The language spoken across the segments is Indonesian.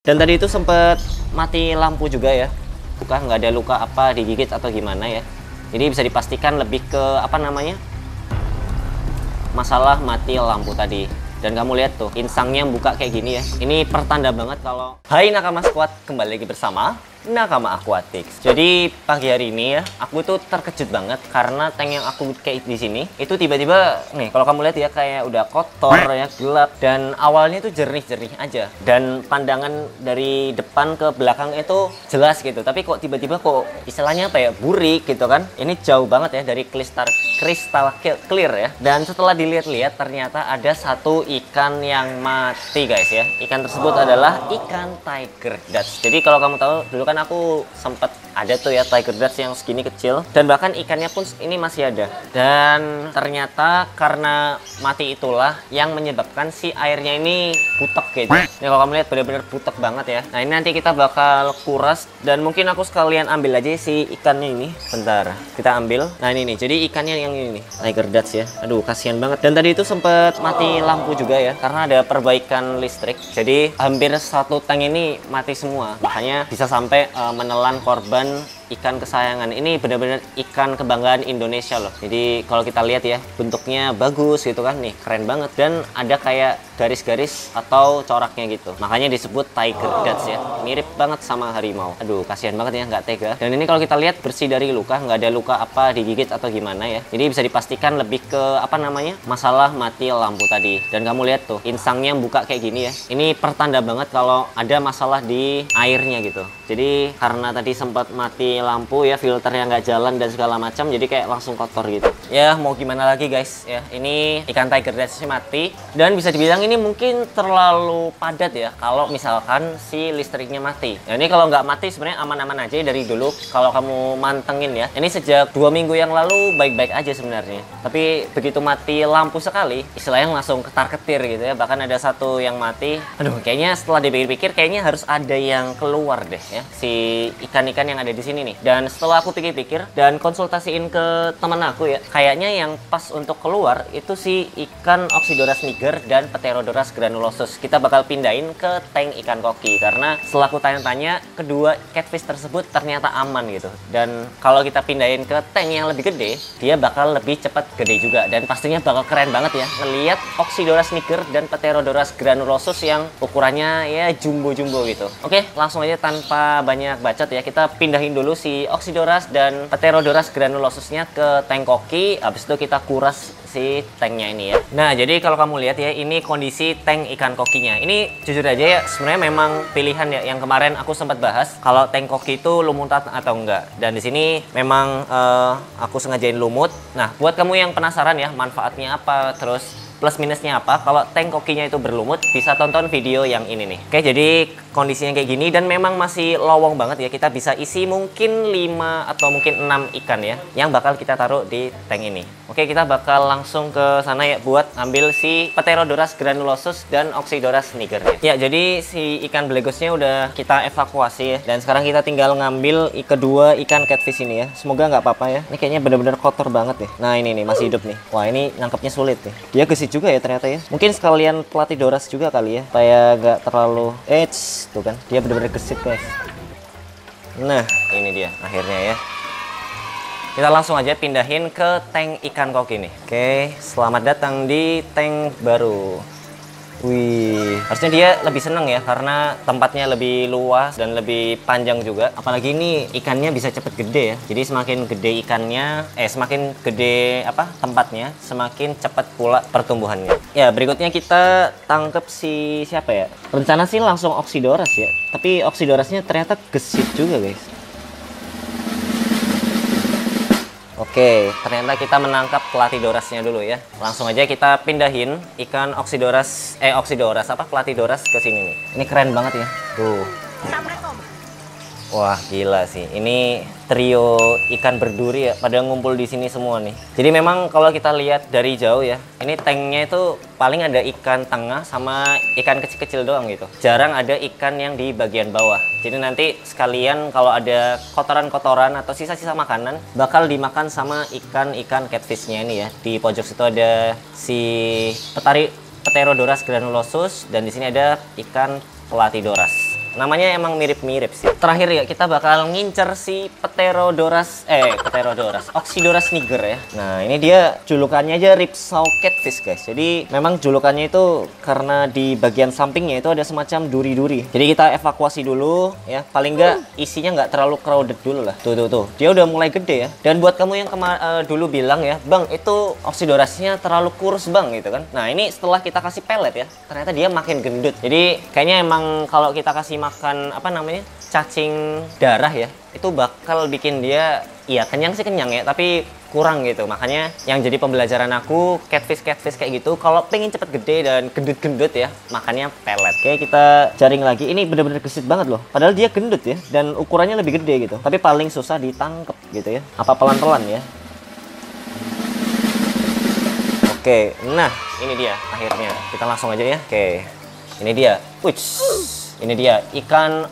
Dan tadi itu sempet mati lampu juga ya. Bukan nggak ada luka apa digigit atau gimana ya. Jadi bisa dipastikan lebih ke apa namanya, masalah mati lampu tadi. Dan kamu lihat tuh, insangnya buka kayak gini ya. Ini pertanda banget kalau hai Nakama Squad, kembali lagi bersama Nakama Aquatics. Jadi pagi hari ini ya, aku tuh terkejut banget karena tank yang aku kayak di sini itu tiba-tiba nih, kalau kamu lihat ya kayak udah kotor ya, gelap, dan awalnya tuh jernih-jernih aja. Dan pandangan dari depan ke belakang itu jelas gitu. Tapi kok tiba-tiba kok istilahnya apa ya, burik gitu kan. Ini jauh banget ya dari kristal clear ya. Dan setelah dilihat-lihat ternyata ada satu ikan yang mati guys ya. Ikan tersebut adalah ikan Tiger Dutch. Jadi kalau kamu tahu dulu kan aku sempat ada tuh ya Tiger Dutch yang segini kecil, dan bahkan ikannya pun ini masih ada. Dan ternyata karena mati itulah yang menyebabkan si airnya ini butek gitu. Ini kalau kamu lihat benar-benar butek banget ya. Nah ini nanti kita bakal kuras, dan mungkin aku sekalian ambil aja si ikannya ini. Bentar, kita ambil. Nah ini nih, jadi ikannya yang ini nih, Tiger Dutch ya. Aduh kasihan banget. Dan tadi itu sempat mati lampu juga ya, karena ada perbaikan listrik. Jadi hampir satu tank ini mati semua. Makanya bisa sampai menelan korban ikan kesayangan. Ini benar-benar ikan kebanggaan Indonesia loh. Jadi kalau kita lihat ya, bentuknya bagus gitu kan, nih keren banget, dan ada kayak garis-garis atau coraknya gitu. Makanya disebut Tiger Dutch ya. Mirip banget sama harimau. Aduh kasihan banget ya, nggak tega. Dan ini kalau kita lihat bersih dari luka, nggak ada luka apa digigit atau gimana ya. Jadi bisa dipastikan lebih ke apa namanya, masalah mati lampu tadi. Dan kamu lihat tuh, insangnya buka kayak gini ya. Ini pertanda banget kalau ada masalah di airnya gitu. Jadi karena tadi sempat mati lampu ya, filternya nggak jalan dan segala macam, jadi kayak langsung kotor gitu ya. Mau gimana lagi guys ya, ini ikan Tiger Dutch mati, dan bisa dibilang ini mungkin terlalu padat ya kalau misalkan si listriknya mati. Ya ini kalau nggak mati sebenarnya aman-aman aja dari dulu. Kalau kamu mantengin ya, ini sejak 2 minggu yang lalu baik-baik aja sebenarnya, tapi begitu mati lampu sekali, istilahnya langsung ketar-ketir gitu ya. Bahkan ada satu yang mati, aduh kayaknya setelah dipikir-pikir kayaknya harus ada yang keluar deh ya, si ikan-ikan yang ada di sini nih. Dan setelah aku pikir-pikir dan konsultasiin ke teman aku ya, kayaknya yang pas untuk keluar itu si ikan Oxydoras niger dan Pterodoras granulosus. Kita bakal pindahin ke tank ikan koki, karena setelah aku tanya-tanya, kedua catfish tersebut ternyata aman gitu. Dan kalau kita pindahin ke tank yang lebih gede, dia bakal lebih cepat gede juga, dan pastinya bakal keren banget ya ngelihat Oxydoras niger dan Pterodoras granulosus yang ukurannya ya jumbo-jumbo gitu. Oke, langsung aja tanpa banyak bacot ya, kita pindahin dulu si Oxydoras dan Pterodoras granulosusnya ke tank koki. Habis itu kita kuras si tanknya ini ya. Nah jadi kalau kamu lihat ya, ini kondisi tank ikan kokinya. Ini jujur aja ya, sebenarnya memang pilihan ya, yang kemarin aku sempat bahas kalau tank koki itu lumut atau enggak. Dan di sini memang aku sengajain lumut. Nah buat kamu yang penasaran ya manfaatnya apa, terus plus minusnya apa kalau tank kokinya itu berlumut, bisa tonton video yang ini nih. Oke, jadi kondisinya kayak gini dan memang masih lowong banget ya. Kita bisa isi mungkin 5 atau mungkin 6 ikan ya yang bakal kita taruh di tank ini. Oke, kita bakal langsung ke sana ya buat ambil si Pterodoras granulosus dan Oxydoras niger ya. Jadi si ikan belegosnya udah kita evakuasi ya, dan sekarang kita tinggal ngambil kedua ikan catfish ini ya. Semoga nggak apa-apa ya. Ini kayaknya bener-bener kotor banget ya. Nah ini nih masih hidup nih. Wah ini nangkepnya sulit nih. Dia gesit juga ya ternyata ya. Mungkin sekalian Platydoras juga kali ya, supaya nggak terlalu tuh kan, dia bener-bener gesit guys. Nah ini dia akhirnya ya. Kita langsung aja pindahin ke tank ikan koki nih. Oke, selamat datang di tank baru. Wih, harusnya dia lebih seneng ya karena tempatnya lebih luas dan lebih panjang juga. Apalagi ini ikannya bisa cepet gede ya. Jadi semakin gede ikannya, semakin gede apa tempatnya, semakin cepat pula pertumbuhannya. Ya, berikutnya kita tangkep si siapa ya? Rencana sih langsung Oxydoras ya. Tapi Oxydorasnya ternyata gesit juga guys. Oke, ternyata kita menangkap Platydorasnya dulu ya. Langsung aja kita pindahin ikan Oxydoras apa Platydoras ke sini nih. Ini keren banget ya. Tuh. Wah, gila sih. Ini trio ikan berduri ya, pada ngumpul di sini semua nih. Jadi memang kalau kita lihat dari jauh ya, ini tanknya itu paling ada ikan tengah sama ikan kecil-kecil doang gitu. Jarang ada ikan yang di bagian bawah. Jadi nanti sekalian kalau ada kotoran-kotoran atau sisa-sisa makanan bakal dimakan sama ikan-ikan catfishnya ini ya. Di pojok situ ada si Pterodoras granulosus, dan di sini ada ikan Platydoras. Namanya emang mirip-mirip sih. Terakhir ya, kita bakal ngincer si Pterodoras Oxydoras niger ya. Nah, ini dia julukannya aja Ripsaw Catfish, guys. Jadi memang julukannya itu karena di bagian sampingnya itu ada semacam duri-duri. Jadi kita evakuasi dulu ya. Paling nggak isinya nggak terlalu crowded dulu lah. Tuh. Dia udah mulai gede ya. Dan buat kamu yang dulu bilang ya, "Bang, itu Oxydorasnya terlalu kurus, Bang," gitu kan. Nah, ini setelah kita kasih pelet ya, ternyata dia makin gendut. Jadi kayaknya emang kalau kita kasih makan cacing darah ya, itu bakal bikin dia kenyang sih kenyang ya, tapi kurang gitu. Makanya yang jadi pembelajaran aku, catfish kayak gitu kalau pengen cepet gede dan gendut-gendut ya, makannya pelet. Oke, kita jaring lagi. Ini bener-bener gesit banget loh, padahal dia gendut ya dan ukurannya lebih gede gitu, tapi paling susah ditangkep gitu ya. Apa pelan-pelan ya. Oke, nah ini dia akhirnya. Kita langsung aja ya. Oke, ini dia. Ini dia ikan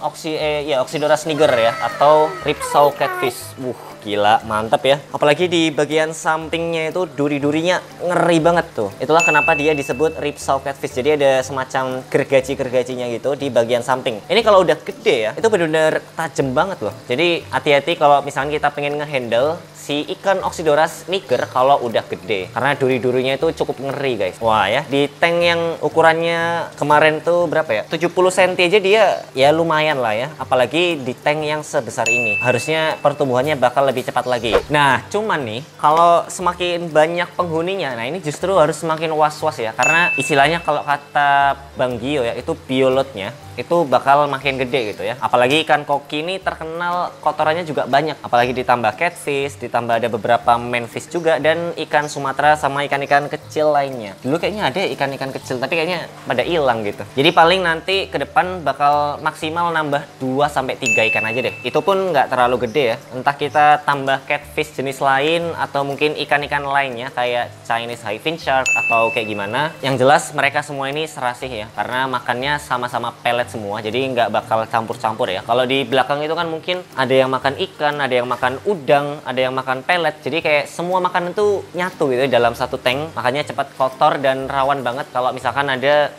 Oxydoras niger ya, atau Ripsaw Catfish. Gila, mantap ya. Apalagi di bagian sampingnya itu duri-durinya ngeri banget tuh. Itulah kenapa dia disebut Ripsaw Catfish. Jadi ada semacam gergaji-gergajinya gitu di bagian samping. Ini kalau udah gede ya, itu benar-benar tajam banget loh. Jadi hati-hati kalau misalnya kita pengen ngehandle si ikan Oxydoras niger kalau udah gede, karena duri-durinya itu cukup ngeri, guys. Wah ya, di tank yang ukurannya kemarin tuh berapa ya, 70 cm aja dia ya lumayan lah ya. Apalagi di tank yang sebesar ini, harusnya pertumbuhannya bakal lebih cepat lagi. Nah, cuman nih kalau semakin banyak penghuninya, nah ini justru harus semakin was-was ya, karena istilahnya kalau kata Bang Gio ya, itu biolotnya itu bakal makin gede gitu ya. Apalagi ikan koki ini terkenal kotorannya juga banyak, apalagi ditambah catfish, ditambah ada beberapa manfish juga, dan ikan Sumatera sama ikan-ikan kecil lainnya. Dulu kayaknya ada ikan-ikan kecil tapi kayaknya pada hilang gitu. Jadi paling nanti ke depan bakal maksimal nambah 2-3 ikan aja deh. Itu pun nggak terlalu gede ya. Entah kita tambah catfish jenis lain atau mungkin ikan-ikan lainnya kayak Chinese hyphin shark atau kayak gimana. Yang jelas mereka semua ini serasih ya, karena makannya sama-sama pelet semua, jadi nggak bakal campur-campur ya. Kalau di belakang itu kan mungkin ada yang makan ikan, ada yang makan udang, ada yang makan pelet, jadi kayak semua makanan itu nyatu gitu dalam satu tank. Makanya cepat kotor dan rawan banget kalau misalkan ada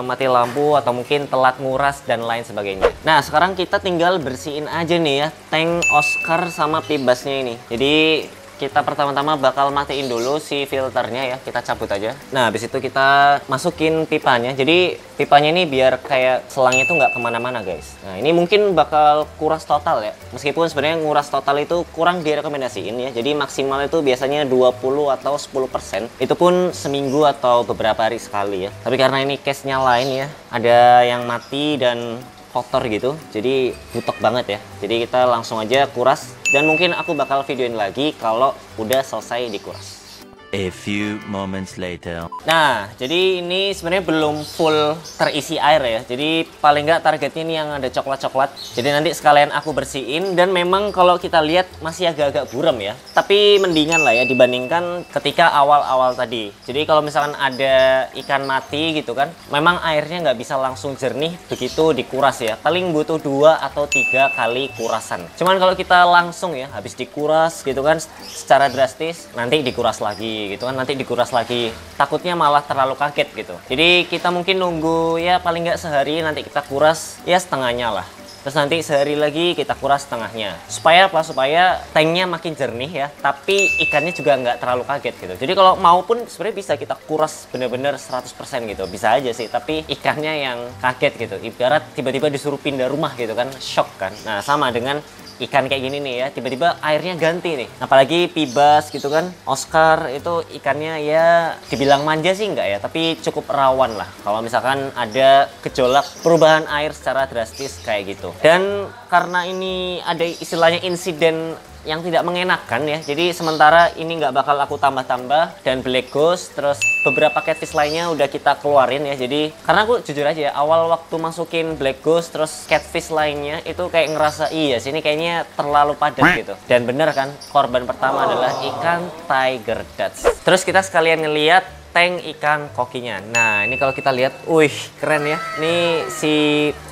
mati lampu atau mungkin telat nguras dan lain sebagainya. Nah, sekarang kita tinggal bersihin aja nih ya tank Oscar sama pibasnya ini. Jadi kita pertama-tama bakal matiin dulu si filternya ya, kita cabut aja. Nah, habis itu kita masukin pipanya. Jadi pipanya ini biar kayak selangnya itu nggak kemana-mana, guys. Nah, ini mungkin bakal kuras total ya. Meskipun sebenarnya nguras total itu kurang direkomendasiin ya. Jadi maksimal itu biasanya 20 atau 10%. Itu pun seminggu atau beberapa hari sekali ya. Tapi karena ini case-nya lain ya, ada yang mati dan kotor gitu, jadi butek banget ya. Jadi kita langsung aja kuras, dan mungkin aku bakal videoin lagi kalau udah selesai dikuras. A few moments later. Nah, jadi ini sebenarnya belum full terisi air ya. Jadi paling nggak targetnya ini yang ada coklat-coklat. Jadi nanti sekalian aku bersihin, dan memang kalau kita lihat masih agak-agak buram ya. Tapi mendingan lah ya dibandingkan ketika awal-awal tadi. Jadi kalau misalkan ada ikan mati gitu kan, memang airnya nggak bisa langsung jernih begitu dikuras ya. Paling butuh 2 atau 3 kali kurasan. Cuman kalau kita langsung ya, habis dikuras gitu kan secara drastis, nanti dikuras lagi gitu kan, nanti dikuras lagi, takutnya malah terlalu kaget gitu. Jadi kita mungkin nunggu ya paling nggak sehari, nanti kita kuras ya setengahnya lah, terus nanti sehari lagi kita kuras setengahnya, supaya apa, supaya tanknya makin jernih ya, tapi ikannya juga nggak terlalu kaget gitu. Jadi kalau mau pun sebenarnya bisa kita kuras bener-bener 100% gitu, bisa aja sih, tapi ikannya yang kaget gitu, ibarat tiba-tiba disuruh pindah rumah gitu kan, shock kan. Nah, sama dengan ikan kayak gini nih ya, tiba-tiba airnya ganti nih. Apalagi pibas gitu kan, Oscar itu ikannya ya dibilang manja sih enggak ya, tapi cukup rawan lah kalau misalkan ada gejolak perubahan air secara drastis kayak gitu. Dan karena ini ada istilahnya insiden yang tidak mengenakan ya, jadi sementara ini nggak bakal aku tambah-tambah, dan black ghost terus beberapa catfish lainnya udah kita keluarin ya. Jadi karena aku jujur aja ya, awal waktu masukin black ghost terus catfish lainnya itu kayak ngerasa iya sih ini kayaknya terlalu padat gitu. Dan bener kan, korban pertama adalah ikan tiger dutch. Terus kita sekalian ngeliat tank ikan kokinya. Nah, ini kalau kita lihat, wih keren ya. Ini si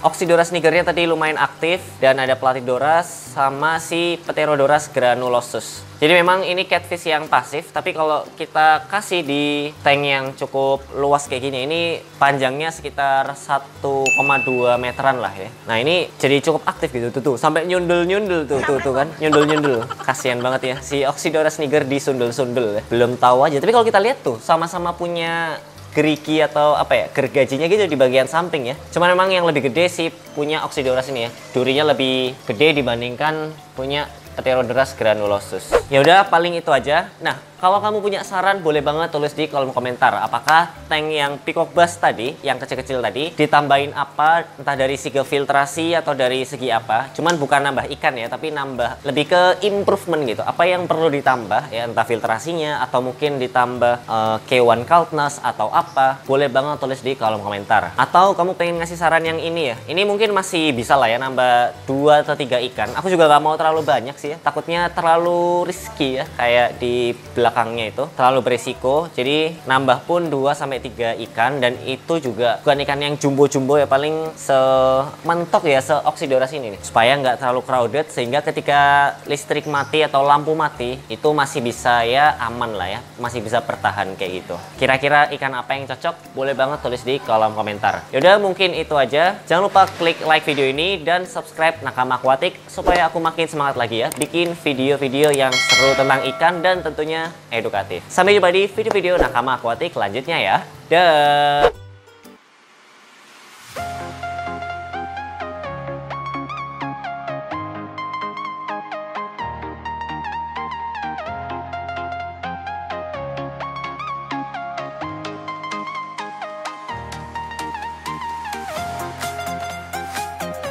Oxydoras nigernya tadi lumayan aktif, dan ada Platydoras sama si Pterodoras granulosus. Jadi Jadi memang ini catfish yang pasif, tapi kalau kita kasih di tank yang cukup luas kayak gini, ini panjangnya sekitar 1,2 meteran lah ya. Nah ini jadi cukup aktif gitu tuh, sampai nyundul-nyundul tuh kan, nyundul-nyundul. Kasihan banget ya si Oxydorus niger disundul-sundul ya. Belum tahu aja, tapi kalau kita lihat tuh sama-sama punya gerigi atau apa ya, gergajinya gitu di bagian samping ya. Cuman memang yang lebih gede sih punya Oxydorus ini ya. Durinya lebih gede dibandingkan punya Pterodoras granulosus. Ya udah, paling itu aja. Nah, kalau kamu punya saran boleh banget tulis di kolom komentar. Apakah tank yang Peacock Bass tadi, yang kecil-kecil tadi, ditambahin apa? Entah dari segi filtrasi atau dari segi apa. Cuman bukan nambah ikan ya, tapi nambah lebih ke improvement gitu. Apa yang perlu ditambah ya, entah filtrasinya atau mungkin ditambah K1 Coldness atau apa. Boleh banget tulis di kolom komentar. Atau kamu pengen ngasih saran yang ini ya. Ini mungkin masih bisa lah ya, nambah 2 atau 3 ikan. Aku juga gak mau terlalu banyak sih ya. Takutnya terlalu risky ya, kayak di belakangnya itu terlalu berisiko. Jadi nambah pun 2-3 ikan, dan itu juga bukan ikan yang jumbo-jumbo ya, paling sementok ya se-Oxydorus ini nih, supaya nggak terlalu crowded, sehingga ketika listrik mati atau lampu mati itu masih bisa ya aman lah ya, masih bisa bertahan kayak gitu. Kira-kira ikan apa yang cocok? Boleh banget tulis di kolom komentar. Yaudah, mungkin itu aja. Jangan lupa klik like video ini dan subscribe Nakama Aquatic supaya aku makin semangat lagi ya bikin video-video yang seru tentang ikan dan tentunya edukatif. Sampai jumpa di video-video Nakama Aquatic selanjutnya ya. Dah.